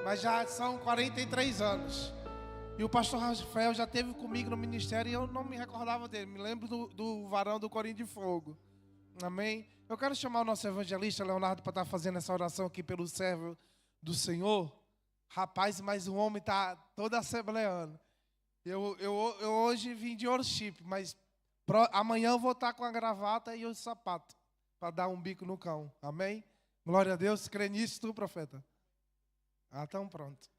mas já são 43 anos. E o pastor Rafael já esteve comigo no ministério e eu não me recordava dele. Me lembro do varão do Corinho de Fogo. Amém? Eu quero chamar o nosso evangelista Leonardo para estar fazendo essa oração aqui pelo servo do Senhor. Rapaz, mas o homem está todo assembleando. Eu hoje vim de worship, mas amanhã eu vou estar com a gravata e o sapato para dar um bico no cão. Amém? Glória a Deus. Crê nisso, tu, profeta? Ah, então pronto.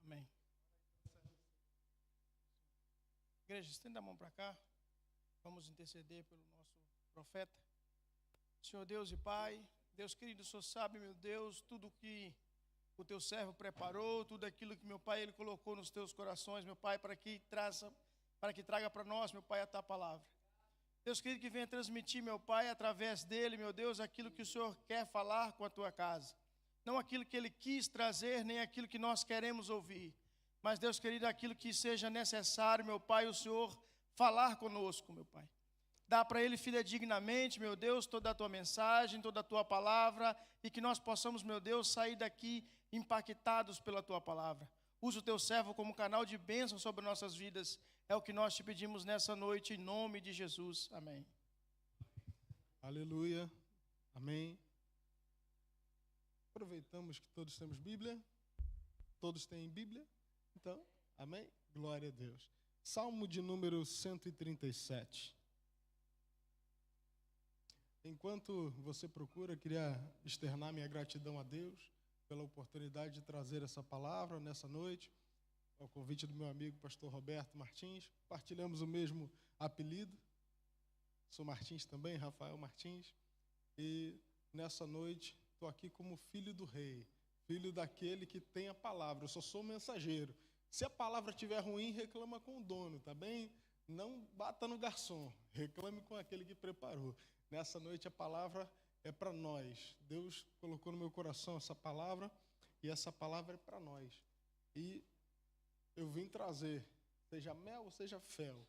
Amém. Igreja, estenda a mão para cá. Vamos interceder pelo nosso profeta. Senhor Deus e Pai, Deus querido, o Senhor sabe, meu Deus, tudo que o teu servo preparou, tudo aquilo que, meu Pai, ele colocou nos teus corações, meu Pai, para que traga para nós, meu Pai, a tua palavra. Deus querido, que venha transmitir, meu Pai, através dele, meu Deus, aquilo que o Senhor quer falar com a tua casa. Não aquilo que ele quis trazer, nem aquilo que nós queremos ouvir. Mas, Deus querido, aquilo que seja necessário, meu Pai, o Senhor falar conosco, meu Pai. Dá para ele fidedignamente, meu Deus, toda a tua mensagem, toda a tua palavra, e que nós possamos, meu Deus, sair daqui impactados pela tua palavra. Usa o teu servo como canal de bênção sobre nossas vidas. É o que nós te pedimos nessa noite, em nome de Jesus. Amém. Aleluia. Amém. Aproveitamos que todos temos Bíblia. Todos têm Bíblia. Então, amém? Glória a Deus. Salmo de número 137. Enquanto você procura, queria externar minha gratidão a Deus pela oportunidade de trazer essa palavra nessa noite, ao convite do meu amigo pastor Roberto Martins. Partilhamos o mesmo apelido. Sou Martins também, Rafael Martins. E nessa noite estou aqui como filho do rei, filho daquele que tem a palavra. Eu só sou mensageiro. Se a palavra estiver ruim, reclama com o dono, tá bem? Não bata no garçom, reclame com aquele que preparou. Nessa noite a palavra é para nós. Deus colocou no meu coração essa palavra e essa palavra é para nós. E eu vim trazer, seja mel ou seja fel,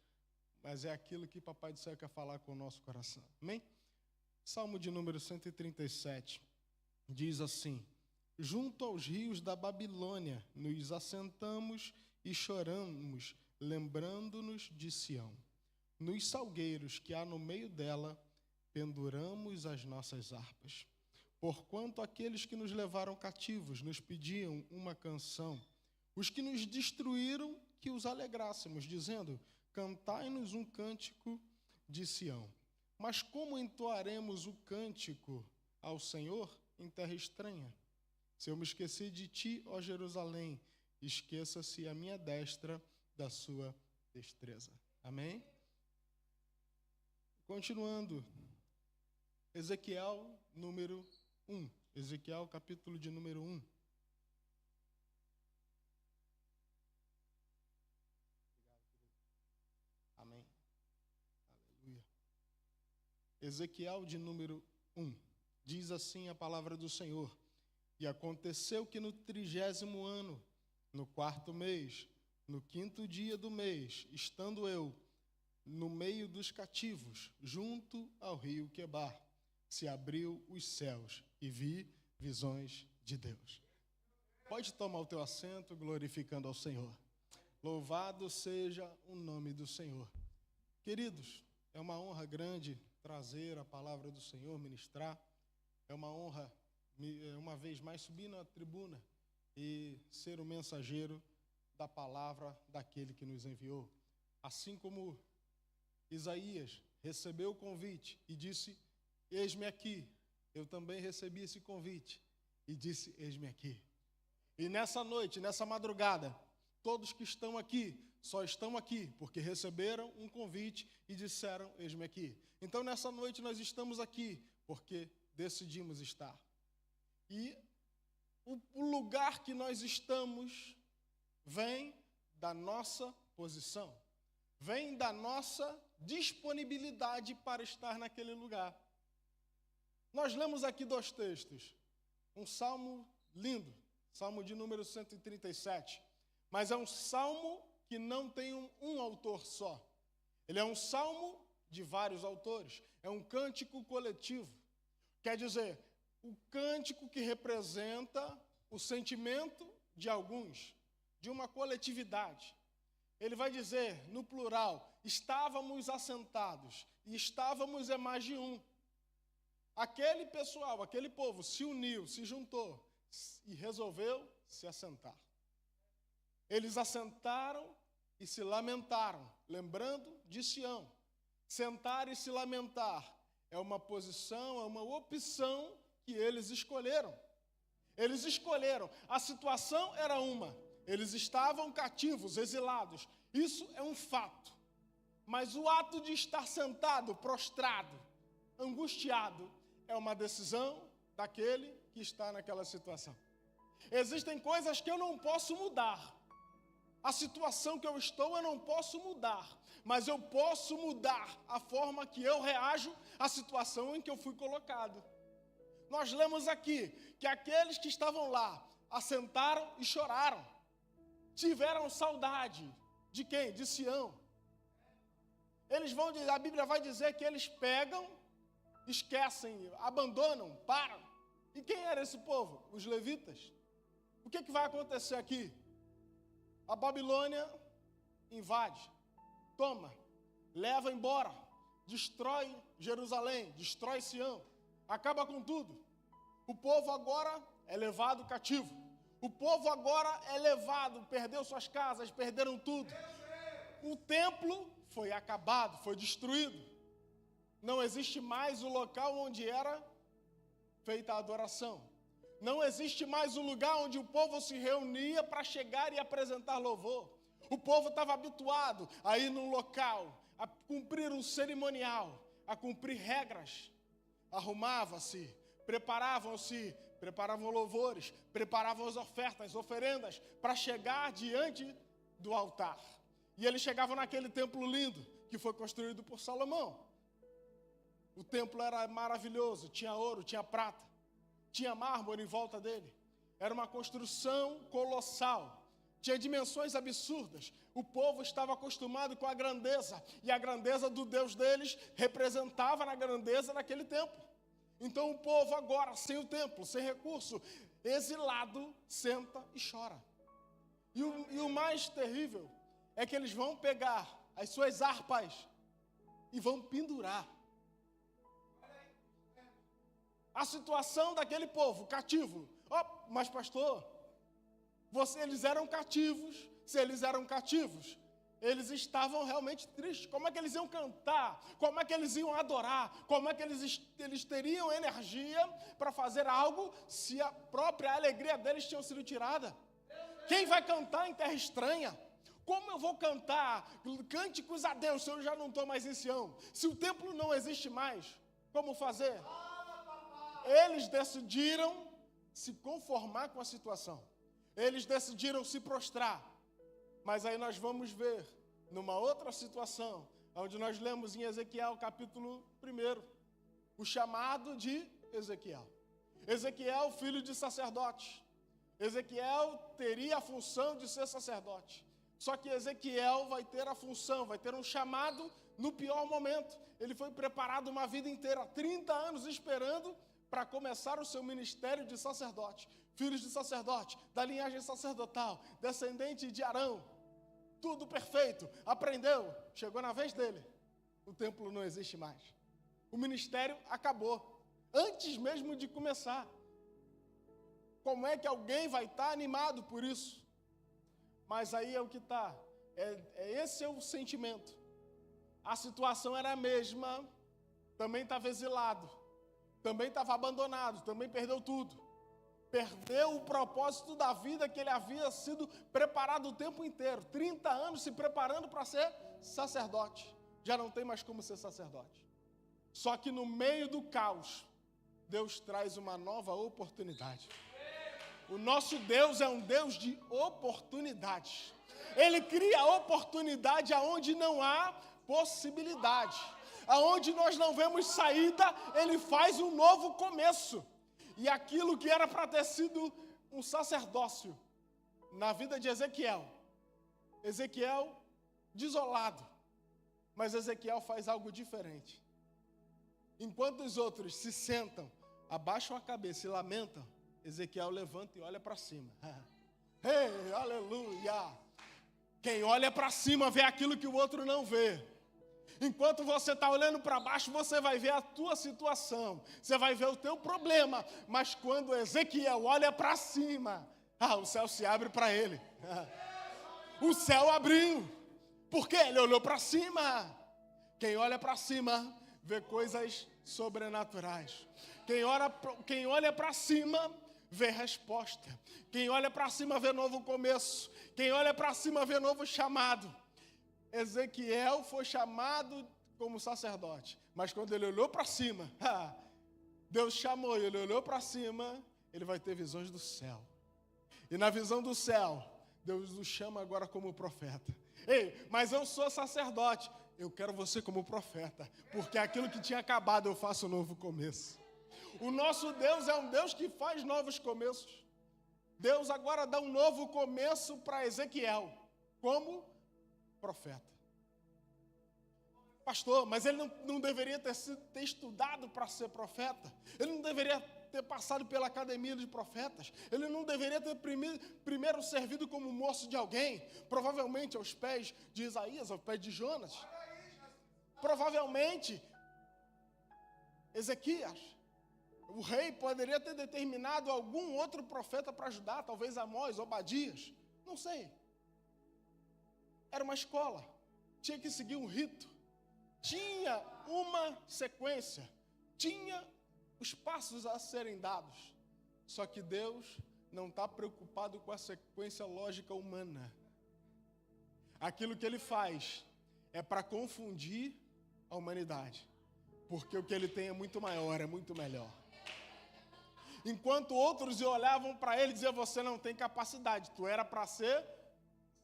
mas é aquilo que Papai do Céu quer falar com o nosso coração. Amém? Salmo de número 137 diz assim: junto aos rios da Babilônia nos assentamos e choramos, lembrando-nos de Sião. Nos salgueiros que há no meio dela, penduramos as nossas harpas. Porquanto aqueles que nos levaram cativos nos pediam uma canção, os que nos destruíram que os alegrássemos, dizendo: cantai-nos um cântico de Sião. Mas como entoaremos o cântico ao Senhor em terra estranha? Se eu me esqueci de ti, ó Jerusalém, esqueça-se a minha destra da sua destreza. Amém? Continuando, Ezequiel número 1. Ezequiel capítulo de número 1. Amém. Aleluia. Ezequiel de número 1. Diz assim a palavra do Senhor: e aconteceu que no 30º ano, no 4º mês, no 5º dia do mês, estando eu no meio dos cativos, junto ao rio Quebar, se abriu os céus e vi visões de Deus. Pode tomar o teu assento, glorificando ao Senhor. Louvado seja o nome do Senhor. Queridos, é uma honra grande trazer a palavra do Senhor, ministrar. É uma honra, uma vez mais, subir na tribuna e ser o mensageiro da palavra daquele que nos enviou. Assim como Isaías recebeu o convite e disse: eis-me aqui. Eu também recebi esse convite e disse: eis-me aqui. E nessa noite, nessa madrugada, todos que estão aqui, só estão aqui porque receberam um convite e disseram: eis-me aqui. Então nessa noite nós estamos aqui porque decidimos estar. E o lugar que nós estamos vem da nossa posição, vem da nossa disponibilidade para estar naquele lugar. Nós lemos aqui 2 textos, um salmo lindo, salmo de número 137, mas é um salmo que não tem um autor só. Ele é um salmo de vários autores, é um cântico coletivo. Quer dizer, o cântico que representa o sentimento de alguns, de uma coletividade. Ele vai dizer, no plural, estávamos assentados, e estávamos é mais de um. Aquele pessoal, aquele povo se uniu, se juntou e resolveu se assentar. Eles assentaram e se lamentaram, lembrando de Sião. Sentar e se lamentar é uma posição, é uma opção que eles escolheram. Eles escolheram. A situação era uma. Eles estavam cativos, exilados. Isso é um fato. Mas o ato de estar sentado, prostrado, angustiado, é uma decisão daquele que está naquela situação. Existem coisas que eu não posso mudar. A situação que eu estou, eu não posso mudar. Mas eu posso mudar a forma que eu reajo à situação em que eu fui colocado. Nós lemos aqui que aqueles que estavam lá assentaram e choraram. Tiveram saudade. De quem? De Sião. Eles vão dizer, a Bíblia vai dizer que eles pegam, esquecem, abandonam, param. E quem era esse povo? Os levitas. O que vai acontecer aqui? A Babilônia invade, toma, leva embora, destrói Jerusalém, destrói Sião, acaba com tudo. O povo agora é levado cativo. O povo agora é levado, perdeu suas casas, perderam tudo. O templo foi acabado, foi destruído. Não existe mais o local onde era feita a adoração. Não existe mais o lugar onde o povo se reunia para chegar e apresentar louvor. O povo estava habituado a ir num local, a cumprir um cerimonial, a cumprir regras. Arrumava-se, preparavam louvores, preparavam as ofertas, oferendas, para chegar diante do altar. E eles chegavam naquele templo lindo, que foi construído por Salomão. O templo era maravilhoso, tinha ouro, tinha prata, tinha mármore em volta dele. Era uma construção colossal, tinha dimensões absurdas. O povo estava acostumado com a grandeza, e a grandeza do Deus deles representava na grandeza daquele templo. Então o povo agora, sem o templo, sem recurso, exilado, senta e chora. E o mais terrível é que eles vão pegar as suas harpas e vão pendurar. A situação daquele povo cativo. Mas pastor, eles eram cativos. Se eles eram cativos, eles estavam realmente tristes. Como é que eles iam cantar? Como é que eles iam adorar? Como é que eles teriam energia para fazer algo se a própria alegria deles tinha sido tirada? Quem vai cantar em terra estranha? Como eu vou cantar cânticos a Deus se eu já não estou mais em Sião? Se o templo não existe mais, como fazer? Eles decidiram se conformar com a situação. Eles decidiram se prostrar. Mas aí nós vamos ver, numa outra situação, onde nós lemos em Ezequiel, capítulo 1, o chamado de Ezequiel. Ezequiel, filho de sacerdote. Ezequiel teria a função de ser sacerdote. Só que Ezequiel vai ter a função, vai ter um chamado no pior momento. Ele foi preparado uma vida inteira, 30 anos esperando para começar o seu ministério de sacerdote. Filhos de sacerdote, da linhagem sacerdotal, descendente de Arão. Tudo perfeito, aprendeu, chegou na vez dele. O templo não existe mais. O ministério acabou, antes mesmo de começar. Como é que alguém vai estar animado por isso? Mas aí é o que está, esse é o sentimento. A situação era a mesma, também estava exilado, também estava abandonado, também perdeu tudo. Perdeu o propósito da vida que ele havia sido preparado o tempo inteiro. 30 anos se preparando para ser sacerdote. Já não tem mais como ser sacerdote. Só que no meio do caos, Deus traz uma nova oportunidade. O nosso Deus é um Deus de oportunidades. Ele cria oportunidade aonde não há possibilidade. Aonde nós não vemos saída, Ele faz um novo começo. E aquilo que era para ter sido um sacerdócio na vida de Ezequiel desolado, mas Ezequiel faz algo diferente. Enquanto os outros se sentam, abaixam a cabeça e lamentam, Ezequiel levanta e olha para cima. Ei, aleluia! Quem olha para cima vê aquilo que o outro não vê. Enquanto você está olhando para baixo, você vai ver a tua situação, você vai ver o teu problema. Mas quando Ezequiel olha para cima, o céu se abre para ele. O céu abriu, porque ele olhou para cima. Quem olha para cima vê coisas sobrenaturais. Quem olha para cima vê resposta. Quem olha para cima vê novo começo. Quem olha para cima vê novo chamado. Ezequiel foi chamado como sacerdote, mas quando ele olhou para cima, Deus chamou ele, olhou para cima, ele vai ter visões do céu. E na visão do céu, Deus o chama agora como profeta. Ei, mas eu sou sacerdote, eu quero você como profeta, porque aquilo que tinha acabado eu faço um novo começo. O nosso Deus é um Deus que faz novos começos. Deus agora dá um novo começo para Ezequiel, como profeta. Pastor, mas ele não deveria ter estudado para ser profeta? Ele não deveria ter passado pela academia de profetas? Ele não deveria ter primeiro servido como moço de alguém? Provavelmente aos pés de Isaías, aos pés de Jonas. Provavelmente, Ezequias, o rei poderia ter determinado algum outro profeta para ajudar, talvez Amós, Obadias, não sei. Era uma escola, tinha que seguir um rito, tinha uma sequência, tinha os passos a serem dados. Só que Deus não está preocupado com a sequência lógica humana. Aquilo que ele faz é para confundir a humanidade, porque o que ele tem é muito maior, é muito melhor. Enquanto outros olhavam para ele e diziam, você não tem capacidade, tu era para ser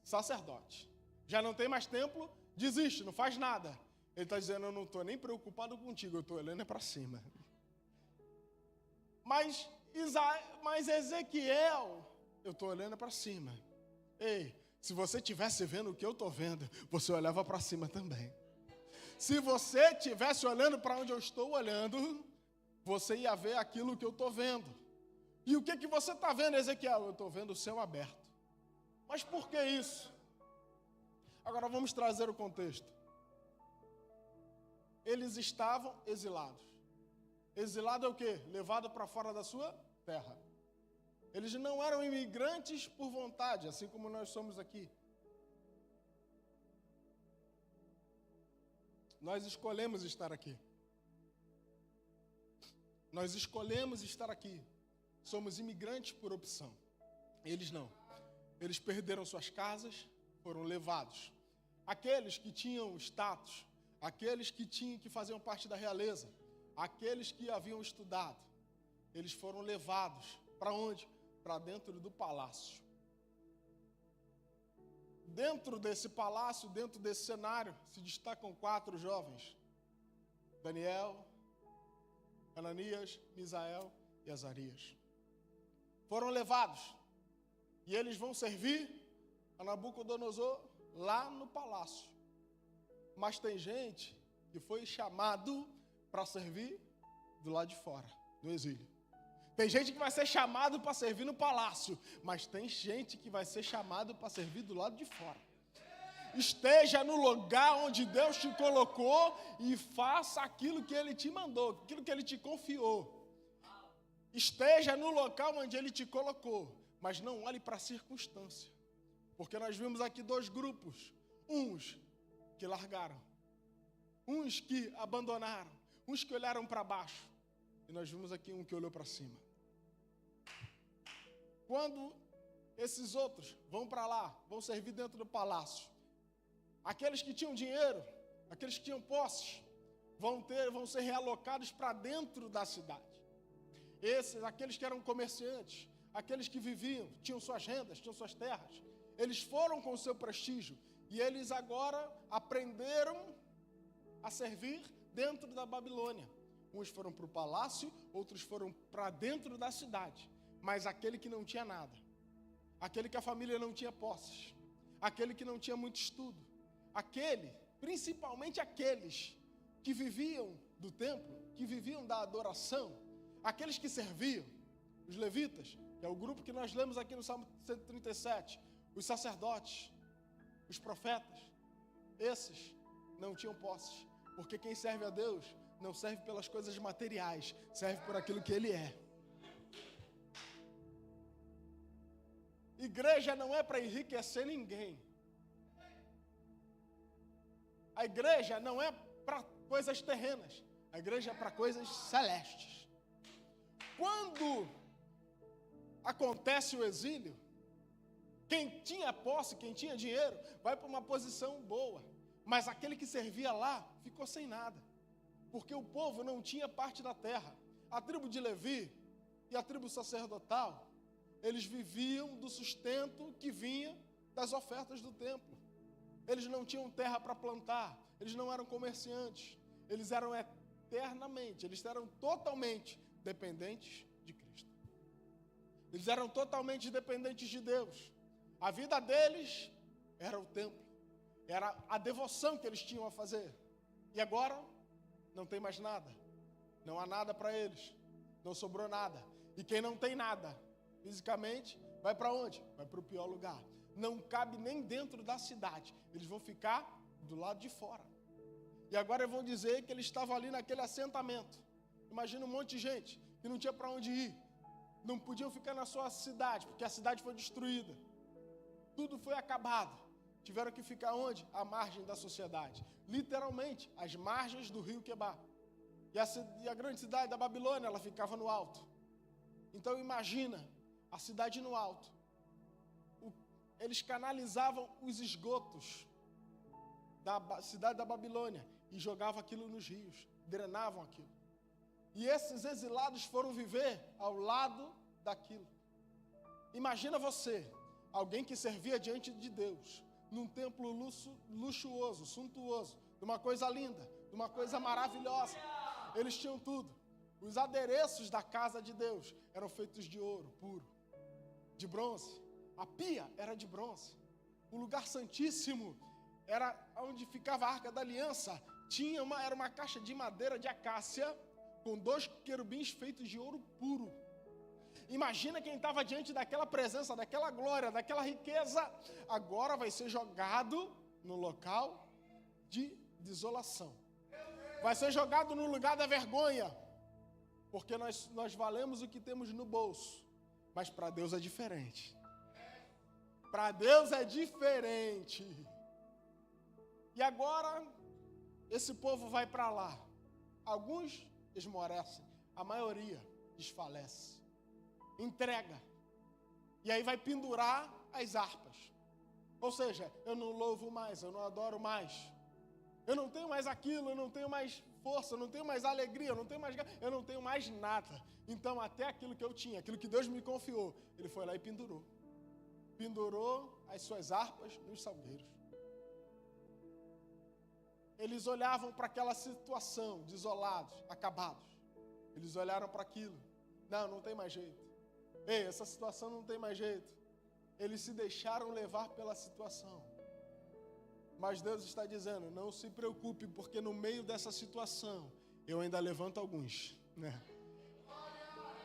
sacerdote. Já não tem mais templo, desiste, não faz nada. Ele está dizendo, eu não estou nem preocupado contigo, eu estou olhando para cima. Mas Ezequiel, eu estou olhando para cima. Ei, se você estivesse vendo o que eu estou vendo, você olhava para cima também. Se você estivesse olhando para onde eu estou olhando, você ia ver aquilo que eu estou vendo. E o que você está vendo, Ezequiel? Eu estou vendo o céu aberto. Mas por que isso? Agora vamos trazer o contexto. Eles estavam exilados. Exilado é o quê? Levado para fora da sua terra. Eles não eram imigrantes por vontade, assim como nós somos aqui. Nós escolhemos estar aqui. Nós escolhemos estar aqui. Somos imigrantes por opção. Eles não. Eles perderam suas casas, foram levados. Aqueles que tinham status, aqueles que faziam parte da realeza, aqueles que haviam estudado, eles foram levados para onde? Para dentro do palácio. Dentro desse palácio, dentro desse cenário, se destacam 4 jovens: Daniel, Ananias, Misael e Azarias. Foram levados e eles vão servir a Nabucodonosor lá no palácio. Mas tem gente que foi chamado para servir do lado de fora, no exílio. Tem gente que vai ser chamado para servir no palácio, mas tem gente que vai ser chamado para servir do lado de fora. Esteja no lugar onde Deus te colocou e faça aquilo que Ele te mandou, aquilo que Ele te confiou. Esteja no local onde Ele te colocou, mas não olhe para a circunstância. Porque nós vimos aqui 2 grupos, uns que largaram, uns que abandonaram, uns que olharam para baixo, e nós vimos aqui um que olhou para cima. Quando esses outros vão para lá, vão servir dentro do palácio, aqueles que tinham dinheiro, aqueles que tinham posses, vão ser realocados para dentro da cidade. Aqueles que eram comerciantes, aqueles que viviam, tinham suas rendas, tinham suas terras, eles foram com o seu prestígio e eles agora aprenderam a servir dentro da Babilônia. Uns foram para o palácio, outros foram para dentro da cidade. Mas aquele que não tinha nada, aquele que a família não tinha posses, aquele que não tinha muito estudo, principalmente aqueles que viviam do templo, que viviam da adoração, aqueles que serviam, os levitas, que é o grupo que nós lemos aqui no Salmo 137, os sacerdotes, os profetas, esses não tinham posses, porque quem serve a Deus não serve pelas coisas materiais, serve por aquilo que Ele é. Igreja não é para enriquecer ninguém. A igreja não é para coisas terrenas, a igreja é para coisas celestes. Quando acontece o exílio, quem tinha posse, quem tinha dinheiro, vai para uma posição boa. Mas aquele que servia lá ficou sem nada, porque o povo não tinha parte da terra. A tribo de Levi e a tribo sacerdotal, eles viviam do sustento que vinha das ofertas do templo. Eles não tinham terra para plantar, eles não eram comerciantes, eles eram eternamente, eles eram totalmente dependentes de Cristo. Eles eram totalmente dependentes de Deus. A vida deles era o templo, era a devoção que eles tinham a fazer. E agora não tem mais nada, não há nada para eles, não sobrou nada. E quem não tem nada fisicamente, vai para onde? Vai para o pior lugar. Não cabe nem dentro da cidade, eles vão ficar do lado de fora. E agora vão dizer que eles estavam ali naquele assentamento. Imagina um monte de gente que não tinha para onde ir, não podiam ficar na sua cidade, porque a cidade foi destruída. Tudo foi acabado. Tiveram que ficar onde? À margem da sociedade. Literalmente, às margens do rio Quebar. E a grande cidade da Babilônia, ela ficava no alto. Então imagina, a cidade no alto. Eles canalizavam os esgotos da cidade da Babilônia e jogavam aquilo nos rios, drenavam aquilo. E esses exilados foram viver ao lado daquilo. Imagina você, alguém que servia diante de Deus, num templo luxuoso, suntuoso, de uma coisa linda, de uma coisa maravilhosa. Eles tinham tudo. Os adereços da casa de Deus eram feitos de ouro puro, de bronze. A pia era de bronze. O lugar santíssimo era onde ficava a Arca da Aliança. Era uma caixa de madeira de acácia com 2 querubins feitos de ouro puro. Imagina quem estava diante daquela presença, daquela glória, daquela riqueza, agora vai ser jogado no local de desolação. Vai ser jogado no lugar da vergonha, porque nós valemos o que temos no bolso, mas para Deus é diferente. Para Deus é diferente. E agora, esse povo vai para lá. Alguns esmorecem, a maioria desfalece. Entrega. E aí vai pendurar as harpas. Ou seja, eu não louvo mais, eu não adoro mais. Eu não tenho mais aquilo, eu não tenho mais força, eu não tenho mais alegria, eu não tenho mais nada. Então, até aquilo que eu tinha, aquilo que Deus me confiou, ele foi lá e pendurou. Pendurou as suas harpas nos salgueiros. Eles olhavam para aquela situação, desolados, acabados. Eles olharam para aquilo. Não tem mais jeito. Ei, essa situação não tem mais jeito. Eles se deixaram levar pela situação. Mas Deus está dizendo, não se preocupe, porque no meio dessa situação, eu ainda levanto alguns. Né?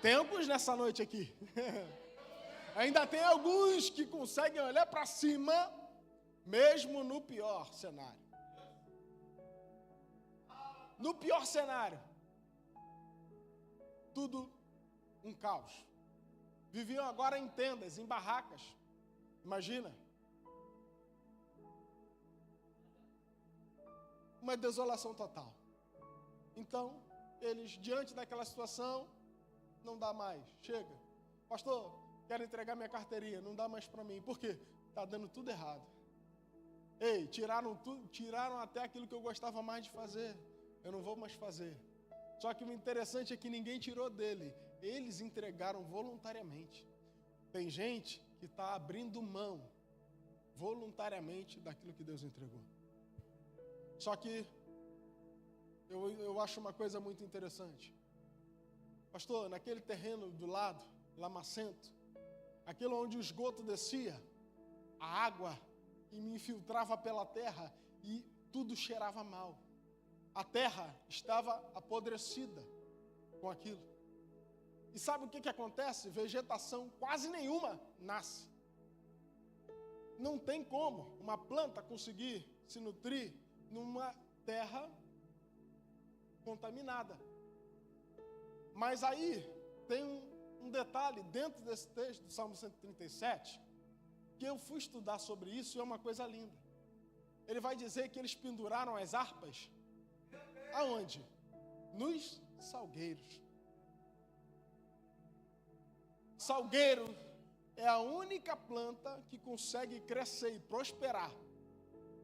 Tem alguns nessa noite aqui. Ainda tem alguns que conseguem olhar para cima, mesmo no pior cenário. No pior cenário, tudo um caos. Viviam agora em tendas, em barracas. Imagina. Uma desolação total. Então, eles, diante daquela situação, não dá mais. Chega. Pastor, quero entregar minha carteirinha, não dá mais para mim. Por quê? Está dando tudo errado. Ei, tiraram tudo, tiraram até aquilo que eu gostava mais de fazer. Eu não vou mais fazer. Só que o interessante é que ninguém tirou dele. Eles entregaram voluntariamente. Tem gente que está abrindo mão voluntariamente daquilo que Deus entregou. Só que eu acho uma coisa muito interessante. Pastor, naquele terreno do lado, lamacento, aquilo onde o esgoto descia, a água e me infiltrava pela terra e tudo cheirava mal. A terra estava apodrecida com aquilo. E sabe o que acontece? Vegetação quase nenhuma nasce. Não tem como uma planta conseguir se nutrir numa terra contaminada. Mas aí tem um detalhe dentro desse texto do Salmo 137, que eu fui estudar sobre isso e é uma coisa linda. Ele vai dizer que eles penduraram as harpas aonde? Nos salgueiros. Salgueiro é a única planta que consegue crescer e prosperar.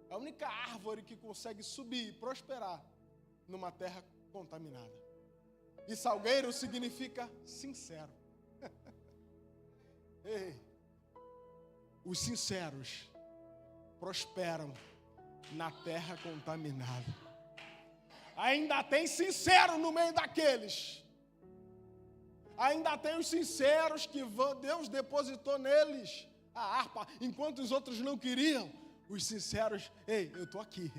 É a única árvore que consegue subir e prosperar numa terra contaminada. E salgueiro significa sincero. Ei, os sinceros prosperam na terra contaminada. Ainda tem sincero no meio daqueles. Ainda tem os sinceros que Deus depositou neles a harpa, enquanto os outros não queriam. Os sinceros, ei, eu estou aqui.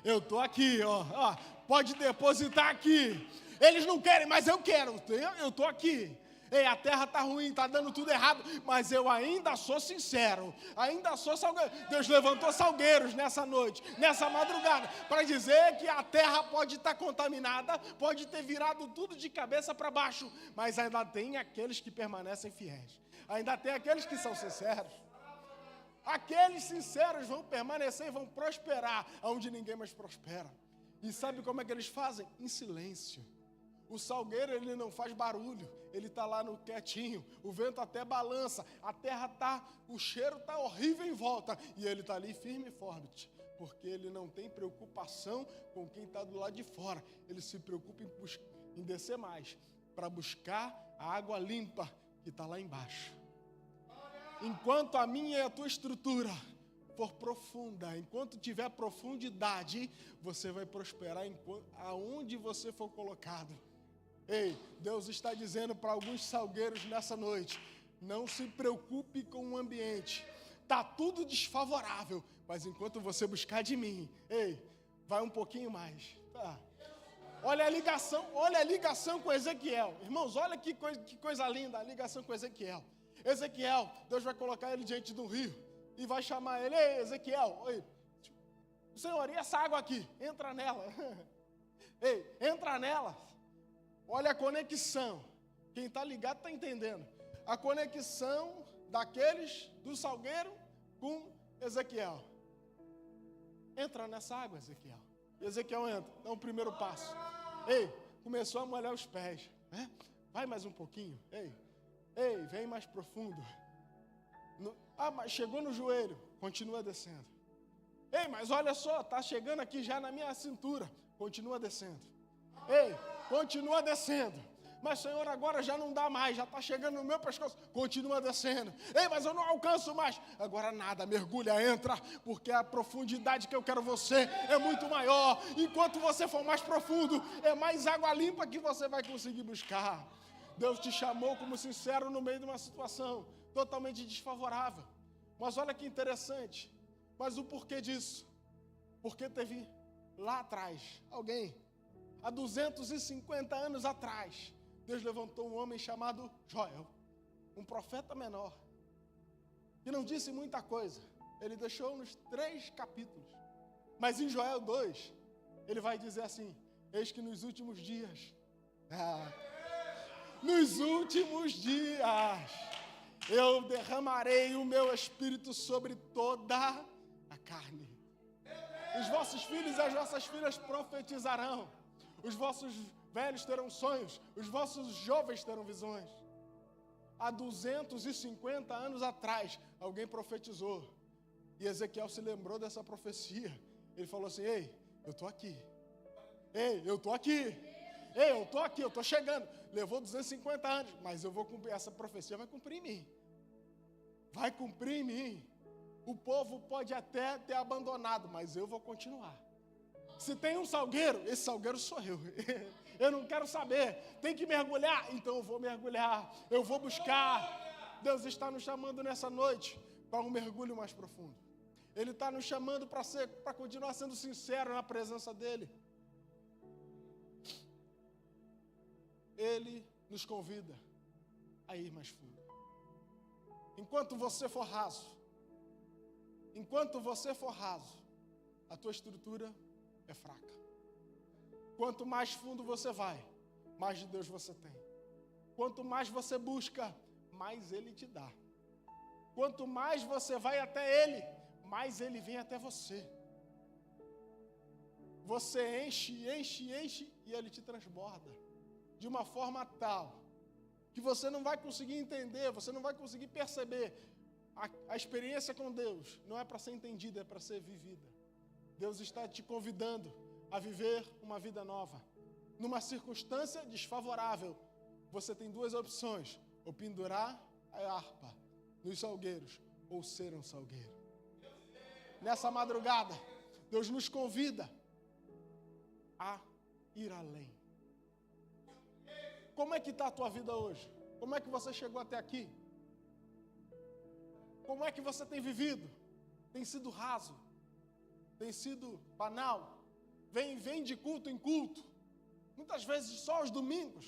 Eu estou aqui, ó, pode depositar aqui. Eles não querem, mas eu quero, eu estou aqui. Ei, a terra está ruim, está dando tudo errado, mas eu ainda sou sincero, ainda sou salgueiro. Deus levantou salgueiros nessa noite, nessa madrugada, para dizer que a terra pode estar contaminada, pode ter virado tudo de cabeça para baixo, mas ainda tem aqueles que permanecem fiéis, ainda tem aqueles que são sinceros. Aqueles sinceros vão permanecer e vão prosperar onde ninguém mais prospera. E sabe como é que eles fazem? Em silêncio. O salgueiro, ele não faz barulho, ele está lá no quietinho, o vento até balança, a terra o cheiro está horrível em volta, e ele está ali firme e forte, porque ele não tem preocupação com quem está do lado de fora, ele se preocupa em descer mais, para buscar a água limpa que está lá embaixo. Enquanto a minha e a tua estrutura for profunda, enquanto tiver profundidade, você vai prosperar aonde você for colocado. Ei, Deus está dizendo para alguns salgueiros nessa noite, não se preocupe com o ambiente, está tudo desfavorável, mas enquanto você buscar de mim, ei, vai um pouquinho mais. Tá. Olha a ligação com Ezequiel. Irmãos, olha que coisa linda a ligação com Ezequiel. Ezequiel, Deus vai colocar ele diante do rio e vai chamar ele, ei, Ezequiel, oi, Senhor, e essa água aqui? Entra nela. Ei, entra nela. Olha a conexão. Quem está ligado está entendendo. A conexão daqueles do salgueiro com Ezequiel. Entra nessa água, Ezequiel. E Ezequiel entra, dá um primeiro passo. Ei, começou a molhar os pés. Né? Vai mais um pouquinho. Ei, vem mais profundo. Mas chegou no joelho, continua descendo. Ei, mas olha só, está chegando aqui já na minha cintura, continua descendo. Ei, continua descendo. Mas, Senhor, agora já não dá mais, já está chegando no meu pescoço, continua descendo. Ei, mas eu não alcanço mais. Agora nada, mergulha, entra, porque a profundidade que eu quero você é muito maior. Enquanto você for mais profundo, é mais água limpa que você vai conseguir buscar. Deus te chamou como sincero no meio de uma situação totalmente desfavorável. Mas olha que interessante. Mas o porquê disso? Porque teve lá atrás, alguém, há 250 anos atrás, Deus levantou um homem chamado Joel, um profeta menor, que não disse muita coisa. Ele deixou nos 3 capítulos. Mas em Joel 2, ele vai dizer assim, eis que nos últimos dias, eu derramarei o meu espírito sobre toda a carne. Os vossos filhos e as vossas filhas profetizarão. Os vossos velhos terão sonhos. Os vossos jovens terão visões. Há 250 anos atrás, alguém profetizou. E Ezequiel se lembrou dessa profecia. Ele falou assim, ei, eu estou aqui. Ei, eu estou aqui. Ei, eu estou aqui, eu estou chegando. Levou 250 anos, mas eu vou cumprir. Essa profecia vai cumprir em mim. Vai cumprir em mim. O povo pode até ter abandonado, mas eu vou continuar. Se tem um salgueiro, esse salgueiro sou eu. Eu não quero saber. Tem que mergulhar? Então eu vou mergulhar. Eu vou buscar. Deus está nos chamando nessa noite para um mergulho mais profundo. Ele está nos chamando para continuar sendo sincero na presença dEle. Ele nos convida a ir mais fundo. Enquanto você for raso, a tua estrutura é fraca. Quanto mais fundo você vai, mais de Deus você tem. Quanto mais você busca, mais Ele te dá. Quanto mais você vai até Ele, mais Ele vem até você. Você enche e Ele te transborda. De uma forma tal que você não vai conseguir entender, você não vai conseguir perceber. A experiência com Deus não é para ser entendida, é para ser vivida. Deus está te convidando a viver uma vida nova. Numa circunstância desfavorável, você tem duas opções: ou pendurar a harpa nos salgueiros, ou ser um salgueiro. Nessa madrugada, Deus nos convida a ir além. Como é que está a tua vida hoje? Como é que você chegou até aqui? Como é que você tem vivido? Tem sido raso? Tem sido banal? Vem de culto em culto? Muitas vezes só aos domingos?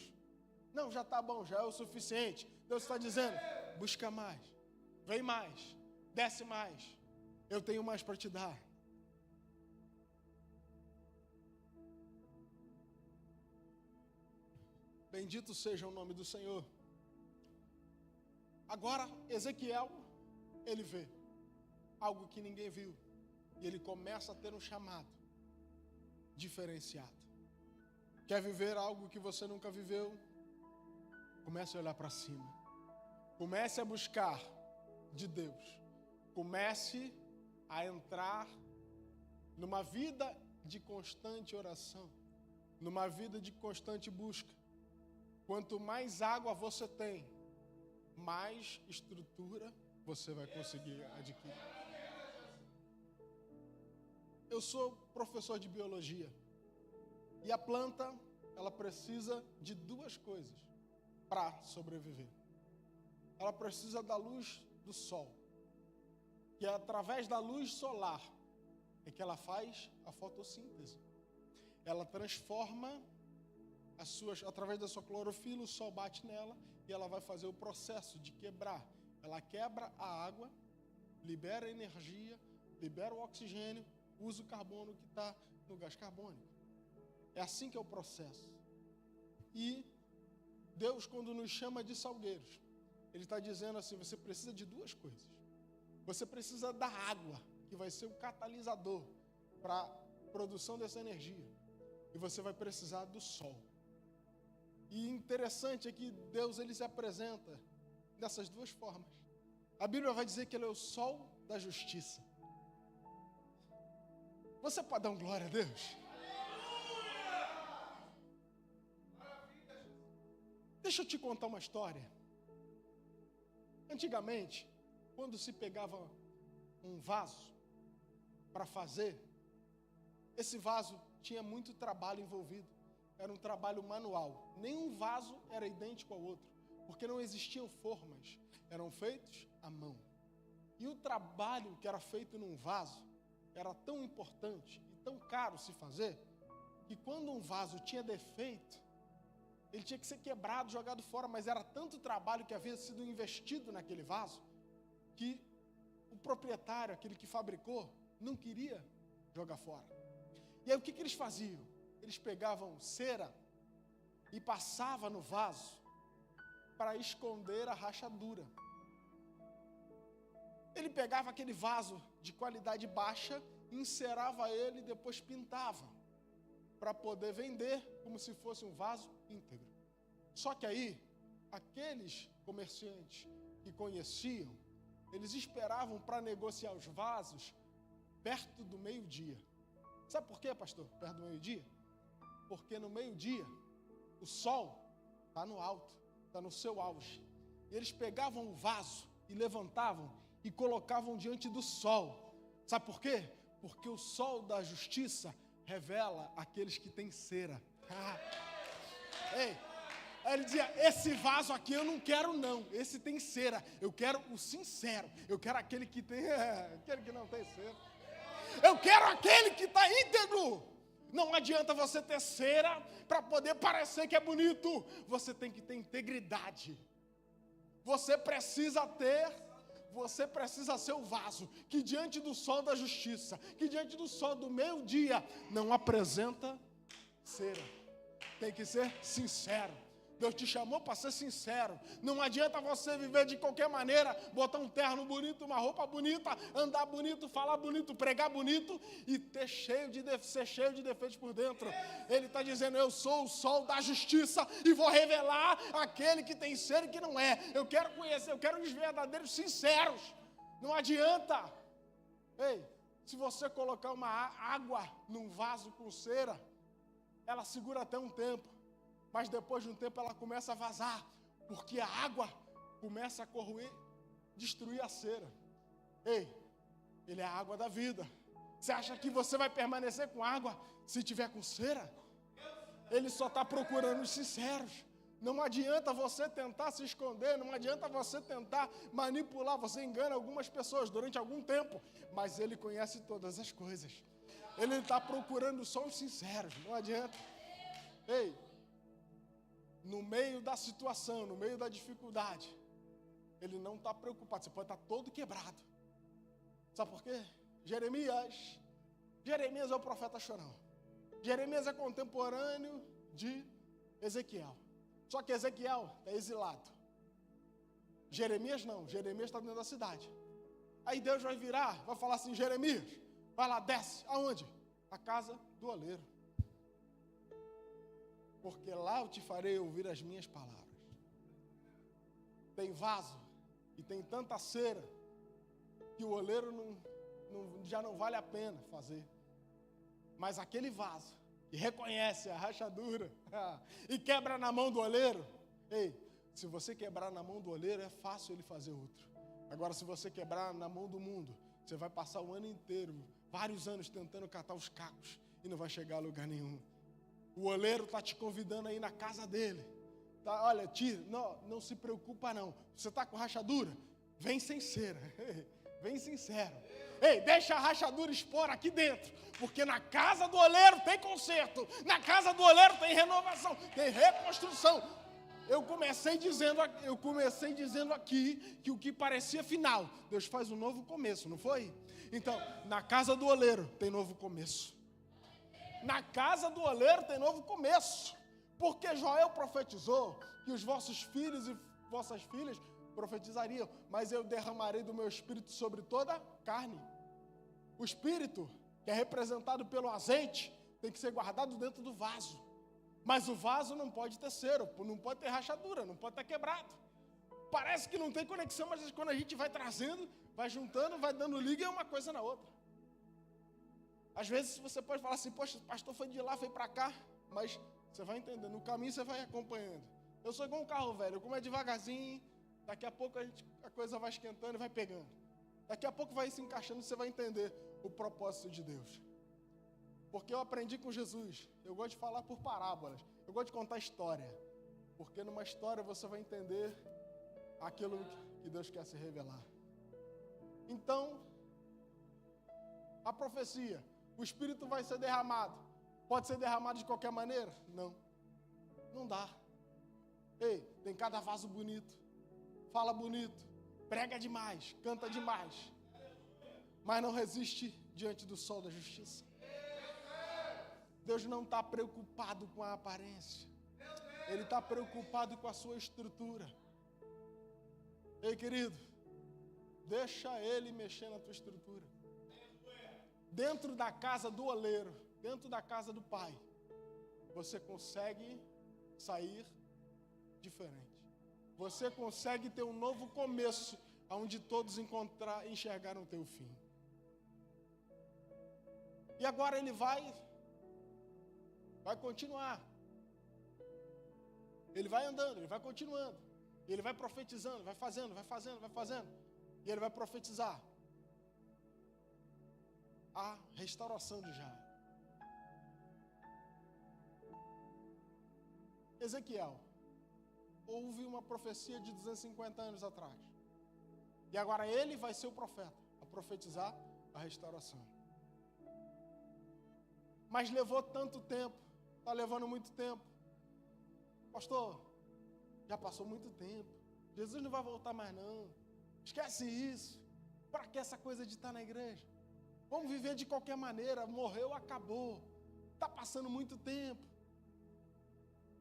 Não, já está bom, já é o suficiente. Deus está dizendo, busca mais, vem mais, desce mais. Eu tenho mais para te dar. Bendito seja o nome do Senhor. Agora, Ezequiel, ele vê algo que ninguém viu. E ele começa a ter um chamado diferenciado. Quer viver algo que você nunca viveu? Comece a olhar para cima. Comece a buscar de Deus. Comece a entrar numa vida de constante oração, numa vida de constante busca. Quanto mais água você tem, mais estrutura você vai conseguir adquirir. Eu sou professor de biologia e a planta, ela precisa de duas coisas para sobreviver. Ela precisa da luz do sol, que é através da luz solar é que ela faz a fotossíntese. Ela transforma através da sua clorofila, o sol bate nela e ela vai fazer o processo de quebrar. Ela quebra a água, libera energia, libera o oxigênio, usa o carbono que está no gás carbônico. É assim que é o processo. E Deus, quando nos chama de salgueiros, Ele está dizendo assim, você precisa de duas coisas. Você precisa da água, que vai ser o catalisador para a produção dessa energia. E você vai precisar do sol. E interessante é que Deus, Ele se apresenta dessas duas formas. A Bíblia vai dizer que Ele é o sol da justiça. Você pode dar um glória a Deus? Deixa eu te contar uma história. Antigamente, quando se pegava um vaso para fazer, esse vaso tinha muito trabalho envolvido. Era um trabalho manual. Nenhum vaso era idêntico ao outro, porque não existiam formas. Eram feitos à mão. E o trabalho que era feito num vaso era tão importante e tão caro se fazer, que quando um vaso tinha defeito, ele tinha que ser quebrado, jogado fora, mas era tanto trabalho que havia sido investido naquele vaso, que o proprietário, aquele que fabricou, não queria jogar fora. E aí o que eles faziam? Eles pegavam cera e passavam no vaso para esconder a rachadura. Ele pegava aquele vaso de qualidade baixa, encerava ele e depois pintava, para poder vender como se fosse um vaso íntegro. Só que aí, aqueles comerciantes que conheciam, eles esperavam para negociar os vasos perto do meio-dia. Sabe por quê, pastor? Perto do meio-dia? Porque no meio-dia, o sol está no alto, está no seu auge. E eles pegavam o vaso e levantavam e colocavam diante do sol. Sabe por quê? Porque o sol da justiça revela aqueles que têm cera. Ei, aí ele dizia, esse vaso aqui eu não quero não, esse tem cera, eu quero o sincero, eu quero aquele que tem, aquele que não tem cera. Eu quero aquele que está íntegro. Não adianta você ter cera para poder parecer que é bonito. Você tem que ter integridade. Você precisa ser o vaso que diante do sol da justiça, que diante do sol do meio-dia, não apresenta cera. Tem que ser sincero. Deus te chamou para ser sincero. Não adianta você viver de qualquer maneira, botar um terno bonito, uma roupa bonita, andar bonito, falar bonito, pregar bonito e ser cheio de defeitos por dentro. Ele está dizendo, eu sou o sol da justiça e vou revelar aquele que tem cera e que não é. Eu quero conhecer, eu quero os verdadeiros sinceros. Não adianta. Ei, se você colocar uma água num vaso com cera, ela segura até um tempo. Mas depois de um tempo ela começa a vazar, porque a água começa a corroer, destruir a cera. Ei, ele é a água da vida. Você acha que você vai permanecer com água se tiver com cera? Ele só está procurando os sinceros. Não adianta você tentar se esconder, não adianta você tentar manipular. Você engana algumas pessoas durante algum tempo, mas ele conhece todas as coisas. Ele está procurando só os sinceros, não adianta. Ei, no meio da situação, no meio da dificuldade, ele não está preocupado. Você pode estar todo quebrado. Sabe por quê? Jeremias é o profeta chorão. Jeremias é contemporâneo de Ezequiel. Só que Ezequiel é exilado. Jeremias não, Jeremias está dentro da cidade. Aí Deus vai virar, vai falar assim, Jeremias, vai lá, desce. Aonde? A casa do oleiro. Porque lá eu te farei ouvir as minhas palavras. Tem vaso e tem tanta cera que o oleiro já não vale a pena fazer. Mas aquele vaso que reconhece a rachadura e quebra na mão do oleiro, ei, se você quebrar na mão do oleiro é fácil ele fazer outro. Agora se você quebrar na mão do mundo, você vai passar o ano inteiro, vários anos tentando catar os cacos e não vai chegar a lugar nenhum. O oleiro está te convidando aí na casa dele. Tá, olha, tira, não se preocupa não. Você está com rachadura? Vem sem cera. Vem sincero. Ei, deixa a rachadura expor aqui dentro. Porque na casa do oleiro tem conserto. Na casa do oleiro tem renovação. Tem reconstrução. Eu comecei dizendo aqui que o que parecia final, Deus faz um novo começo, não foi? Então, na casa do oleiro tem novo começo. Na casa do oleiro tem novo começo, porque Joel profetizou que os vossos filhos e vossas filhas profetizariam, mas eu derramarei do meu espírito sobre toda a carne. O espírito, que é representado pelo azeite, tem que ser guardado dentro do vaso, mas o vaso não pode ter cera, não pode ter rachadura, não pode estar quebrado. Parece que não tem conexão, mas quando a gente vai trazendo, vai juntando, vai dando liga, é uma coisa na outra. Às vezes você pode falar assim, poxa, o pastor foi de lá, foi para cá, mas você vai entendendo, no caminho você vai acompanhando. Eu sou igual um carro velho, como é devagarzinho, daqui a pouco a coisa vai esquentando e vai pegando. Daqui a pouco vai se encaixando e você vai entender o propósito de Deus. Porque eu aprendi com Jesus, eu gosto de falar por parábolas, eu gosto de contar história, porque numa história você vai entender aquilo que Deus quer se revelar. Então, a profecia, o Espírito vai ser derramado. Pode ser derramado de qualquer maneira? Não. Não dá. Ei, tem cada vaso bonito, fala bonito, prega demais, canta demais, mas não resiste diante do sol da justiça. Deus não está preocupado com a aparência. Ele está preocupado com a sua estrutura. Ei, querido, deixa Ele mexer na tua estrutura. Dentro da casa do oleiro, dentro da casa do Pai, você consegue sair diferente. Você consegue ter um novo começo, onde todos enxergaram o teu fim. E agora ele vai continuar. Ele vai andando, ele vai continuando. Ele vai profetizando, vai fazendo. E ele vai profetizar a restauração de Jairo. Ezequiel, houve uma profecia de 250 anos atrás. E agora ele vai ser o profeta, a profetizar a restauração. Mas levou tanto tempo, está levando muito tempo. Pastor, já passou muito tempo. Jesus não vai voltar mais não. Esquece isso. Para que essa coisa de estar na igreja? Vamos viver de qualquer maneira. Morreu, acabou. Está passando muito tempo.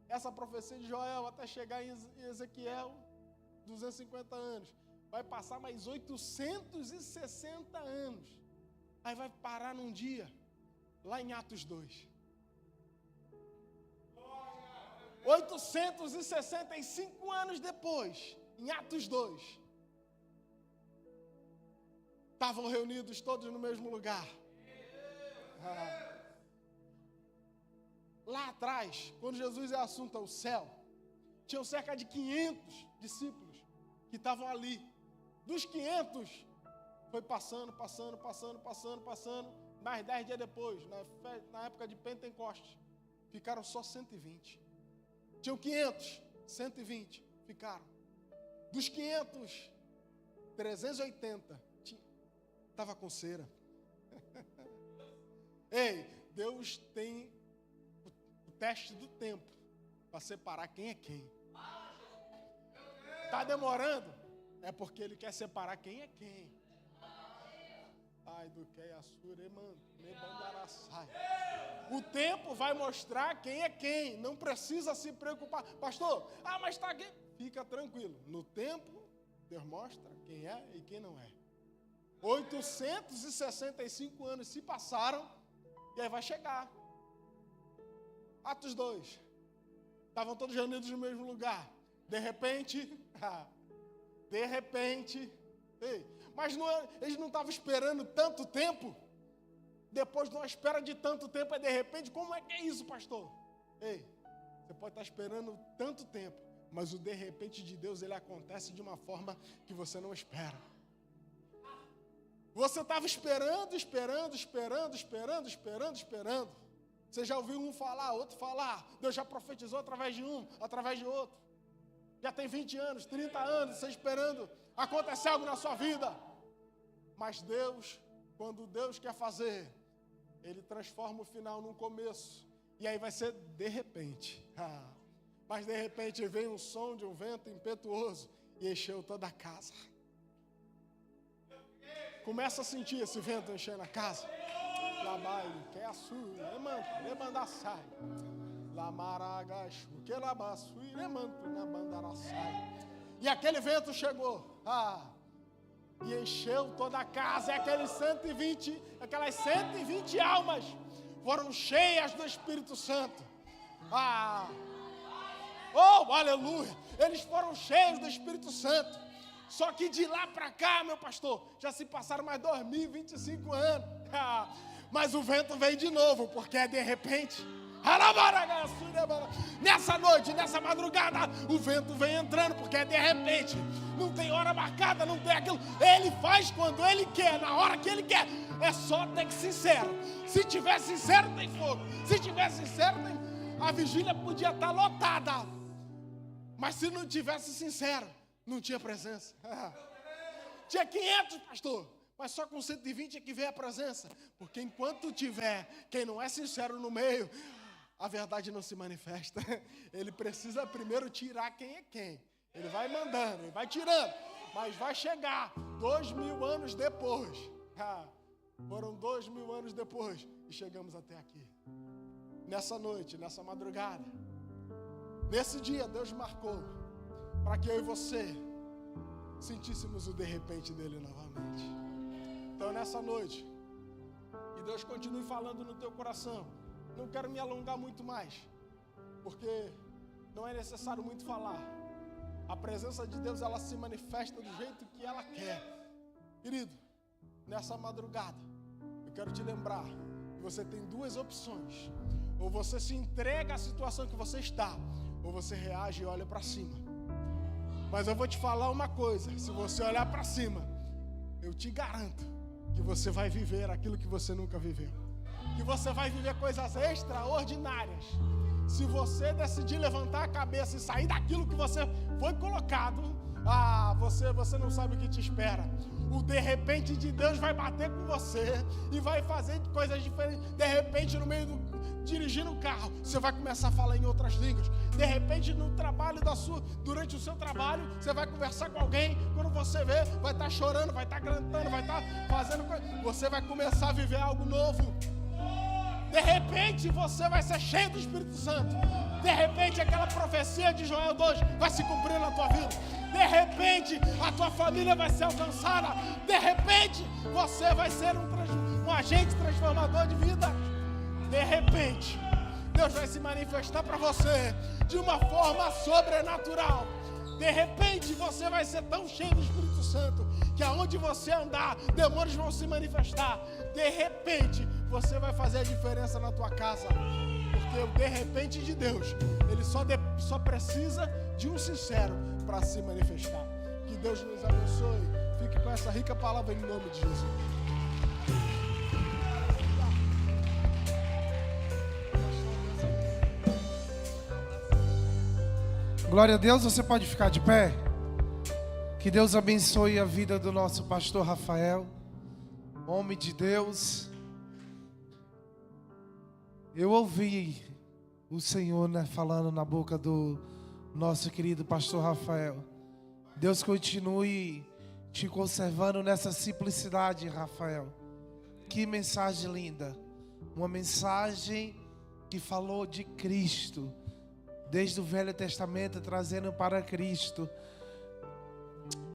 Essa profecia de Joel até chegar em Ezequiel, 250 anos. Vai passar mais 860 anos. Aí vai parar num dia, lá em Atos 2. 865 anos depois, em Atos 2. Estavam reunidos todos no mesmo lugar. Lá atrás, quando Jesus é assunto ao céu, tinham cerca de 500 discípulos que estavam ali. Dos 500, foi passando. Mais 10 dias depois, na época de Pentecostes, ficaram só 120. Tinham 500, 120 ficaram. Dos 500, 380 estava com cera. Ei, Deus tem o teste do tempo para separar quem é quem. Está demorando? É porque Ele quer separar quem é quem. Ai, do que a sure, mano, me bandaraçai. O tempo vai mostrar quem é quem. Não precisa se preocupar. Pastor, mas está aqui. Fica tranquilo. No tempo, Deus mostra quem é e quem não é. 865 anos se passaram e aí vai chegar. Atos 2. Estavam todos reunidos no mesmo lugar. De repente, mas eles não estavam esperando tanto tempo. Depois de uma espera de tanto tempo, é de repente. Como é que é isso, pastor? Ei, você pode estar esperando tanto tempo, mas o de repente de Deus, ele acontece de uma forma que você não espera. Você estava esperando. Você já ouviu um falar, outro falar. Deus já profetizou através de um, através de outro. Já tem 20 anos, 30 anos, você esperando acontecer algo na sua vida. Mas Deus, quando Deus quer fazer, Ele transforma o final num começo. E aí vai ser de repente. Mas de repente vem um som de um vento impetuoso e encheu toda a casa. Começa a sentir esse vento enchendo a casa. Labai, que é a sua, lemanda sai. Lamaragachu, que labaçu, lemanto na bandaraçai. E aquele vento chegou. E encheu toda a casa. E aquelas 120 almas foram cheias do Espírito Santo. Oh, aleluia! Eles foram cheios do Espírito Santo. Só que de lá para cá, meu pastor, já se passaram mais 2025 anos. Mas o vento veio de novo, porque é de repente. Nessa noite, nessa madrugada, o vento vem entrando, porque é de repente. Não tem hora marcada, não tem aquilo. Ele faz quando Ele quer, na hora que Ele quer. É só ter que ser sincero. Se tiver sincero, tem fogo. Se tiver sincero, a vigília podia estar lotada. Mas se não tivesse sincero, não tinha presença. Tinha 500, pastor. Mas só com 120 é que veio a presença. Porque enquanto tiver quem não é sincero no meio, a verdade não se manifesta. Ele precisa primeiro tirar quem é quem. Ele vai mandando, ele vai tirando. Mas vai chegar 2000 anos depois. Foram 2000 anos depois e chegamos até aqui. Nessa noite, nessa madrugada. Nesse dia, Deus marcou para que eu e você sentíssemos o de repente dele novamente. Então, nessa noite, que Deus continue falando no teu coração. Não quero me alongar muito mais, porque não é necessário muito falar. A presença de Deus, ela se manifesta do jeito que ela quer. Querido, nessa madrugada, eu quero te lembrar que você tem duas opções. Ou você se entrega à situação que você está, ou você reage e olha para cima. Mas eu vou te falar uma coisa: se você olhar para cima, eu te garanto que você vai viver aquilo que você nunca viveu. Que você vai viver coisas extraordinárias. Se você decidir levantar a cabeça e sair daquilo que você foi colocado, você não sabe o que te espera. O de repente de Deus vai bater com você e vai fazer coisas diferentes. De repente, no meio dirigindo o carro, você vai começar a falar em outras línguas. De repente, no trabalho durante o seu trabalho, você vai conversar com alguém. Quando você vê, vai estar chorando, vai estar cantando, vai estar fazendo coisa. Você vai começar a viver algo novo. De repente, você vai ser cheio do Espírito Santo. De repente, aquela profecia de Joel 2 vai se cumprir na tua vida. De repente, a tua família vai ser alcançada. De repente, você vai ser um agente transformador de vida. De repente, Deus vai se manifestar para você de uma forma sobrenatural. De repente, você vai ser tão cheio do Espírito Santo que aonde você andar, demônios vão se manifestar. De repente, você vai fazer a diferença na tua casa. Porque o de repente de Deus, ele só precisa de um sincero para se manifestar. Que Deus nos abençoe. Fique com essa rica palavra em nome de Jesus. Glória a Deus, você pode ficar de pé? Que Deus abençoe a vida do nosso pastor Rafael, homem de Deus. Eu ouvi o Senhor, falando na boca do nosso querido pastor Rafael. Deus continue te conservando nessa simplicidade, Rafael. Que mensagem linda. Uma mensagem que falou de Cristo. Desde o Velho Testamento, trazendo para Cristo.